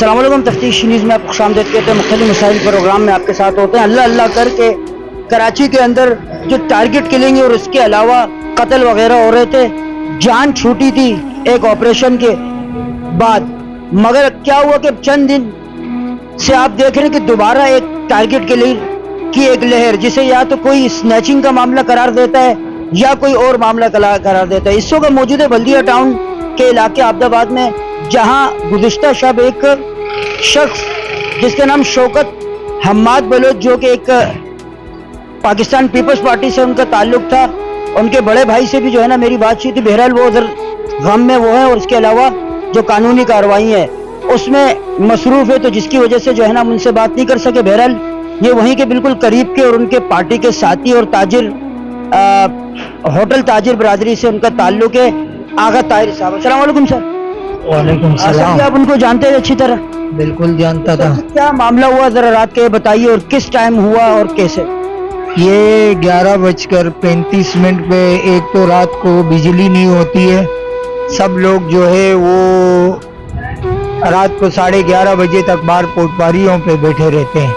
अस्सलाम वालेकुम। तफ्तीश न्यूज़ में आपको खुशामदीद कहते हैं। मुख्तलिफ मसाइल प्रोग्राम में आपके साथ होते हैं। अल्लाह अल्लाह करके कराची के अंदर जो टारगेट किलिंग और उसके अलावा कत्ल वगैरह हो रहे थे, जान छूटी थी एक ऑपरेशन के बाद, मगर क्या हुआ कि चंद दिन से आप देख रहे हैं कि दोबारा एक टारगेट किलिंग की एक लहर, जिसे या तो कोई स्नैचिंग का मामला करार देता है या कोई और मामला करार देता है। इस वक्त मौजूद है बल्दिया टाउन के इलाके आबदाबाद में, जहां गुज़िश्ता शब एक शख्स जिसका नाम शौकत हम्माद बलोच, जो कि एक पाकिस्तान पीपल्स पार्टी से उनका ताल्लुक था, उनके बड़े भाई से भी जो है ना मेरी बातचीत थी। बहरहाल वो उधर गम में वो है और इसके अलावा जो कानूनी कार्रवाई है उसमें मसरूफ है, तो जिसकी वजह से जो है ना हम उनसे बात नहीं कर सके। बहरहाल ये वहीं के बिल्कुल करीब के और उनके पार्टी के साथी और ताजिर होटल ताजिर बरादरी से उनका ताल्लुक है, आगा ताहिर साहब। अस्सलाम वालेकुम सर। वालेकुम सलाम। आप उनको जानते हैं अच्छी तरह? बिल्कुल जानता था। क्या मामला हुआ जरा रात के बताइए, और किस टाइम हुआ और कैसे? ये 11:35 पे एक तो रात को बिजली नहीं होती है, सब लोग जो है वो रात को 11:30 बजे तक बाहर पोटपारियों पे बैठे रहते हैं।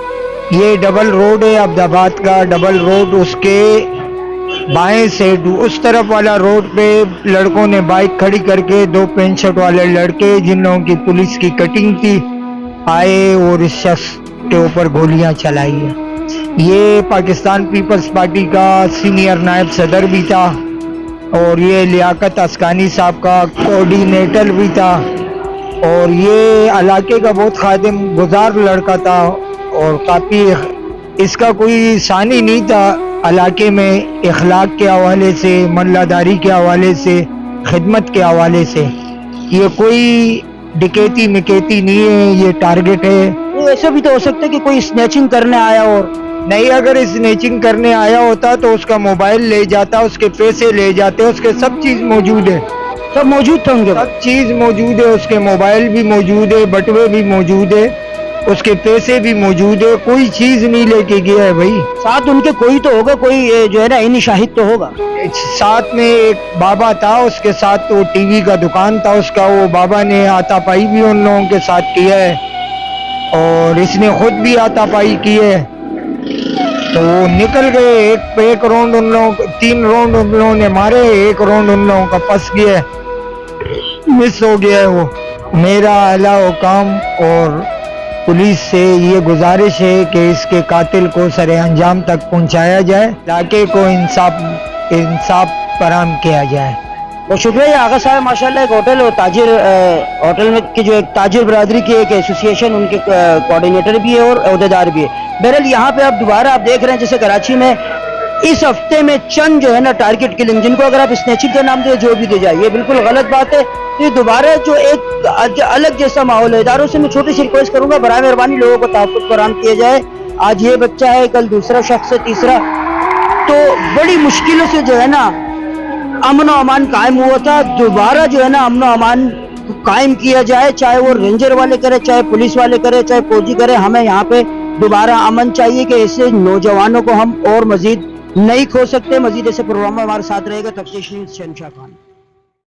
ये डबल रोड है अब्दाबाद का, डबल रोड, उसके बाएं से उस तरफ वाला रोड पे लड़कों ने बाइक खड़ी करके, दो पेंट शर्ट वाले लड़के जिन लोगों की पुलिस की कटिंग थी, आए और इस शख्स के ऊपर गोलियां चलाई है। ये पाकिस्तान पीपल्स पार्टी का सीनियर नायब सदर भी था और ये लियाकत अस्कानी साहब का कोऑर्डिनेटर भी था, और ये इलाके का बहुत खादिम गुजार लड़का था और काफ़ी इसका कोई सानी नहीं था इलाके में, इखलाक के हवाले से, मल्लादारी के हवाले से, खिदमत के हवाले से। ये कोई डिकेती मिकेती नहीं है, ये टारगेट है। ऐसा भी तो हो सकता है कि कोई स्नैचिंग करने आया और नहीं, अगर स्नैचिंग करने आया होता तो उसका मोबाइल ले जाता, उसके पैसे ले जाते, उसके सब चीज़ मौजूद है, सब मौजूद थे उनके, सब चीज़ मौजूद है, उसके मोबाइल भी मौजूद है, बटुए भी मौजूद है, उसके पैसे भी मौजूद है, कोई चीज़ नहीं लेके गया है भाई। साथ उनके कोई तो होगा, कोई जो है ना इन्हीं शाहिद तो होगा। साथ में एक बाबा था, उसके साथ वो टीवी का दुकान था उसका, वो बाबा ने हाथापाई भी उन लोगों के साथ किया है और इसने खुद भी हाथापाई की है। तो वो निकल गए, एक राउंड उन लोगों, 3 राउंड उन लोगों ने मारे, एक राउंड उन लोगों का फंस गया है, मिस हो गया है वो। मेरा आला हुकाम और पुलिस से ये गुजारिश है कि इसके कातिल को सरे अंजाम तक पहुंचाया जाए, इलाके को इंसाफ फराहम किया जाए। बहुत शुक्रिया आगा साहब। माशाल्लाह एक होटल और ताजिर होटल में की जो एक ताजिर बरादरी की एक एसोसिएशन, उनके कोऑर्डिनेटर भी है और अहदेदार भी है। बहरहाल यहाँ पे आप दोबारा आप देख रहे हैं जैसे कराची में इस हफ्ते में चंद जो है ना टारगेट किलिंग, जिनको अगर आप स्नैचिंग का नाम दे, जो भी दे जाए, ये बिल्कुल गलत बात है। ये दोबारा जो एक अलग जैसा माहौल है, इदारों से मैं छोटी सी रिक्वेस्ट करूंगा, बराए मेहरबानी लोगों को तहफ़्फ़ुज़ फराहम किया जाए। आज ये बच्चा है, कल दूसरा शख्स है, तीसरा, तो बड़ी मुश्किलों से जो है ना अमन और अमान कायम हुआ था। दोबारा जो है ना अमन और अमान कायम किया जाए, चाहे वो रेंजर वाले करे, चाहे पुलिस वाले करे, चाहे फौजी करे। हमें यहाँ पे दोबारा अमन चाहिए कि ऐसे नौजवानों को हम और मजीद नहीं खो सकते। मजीद ऐसे प्रोग्राम में हमारे साथ रहेगा तफ्तीश न्यूज़ शहनशाह खान।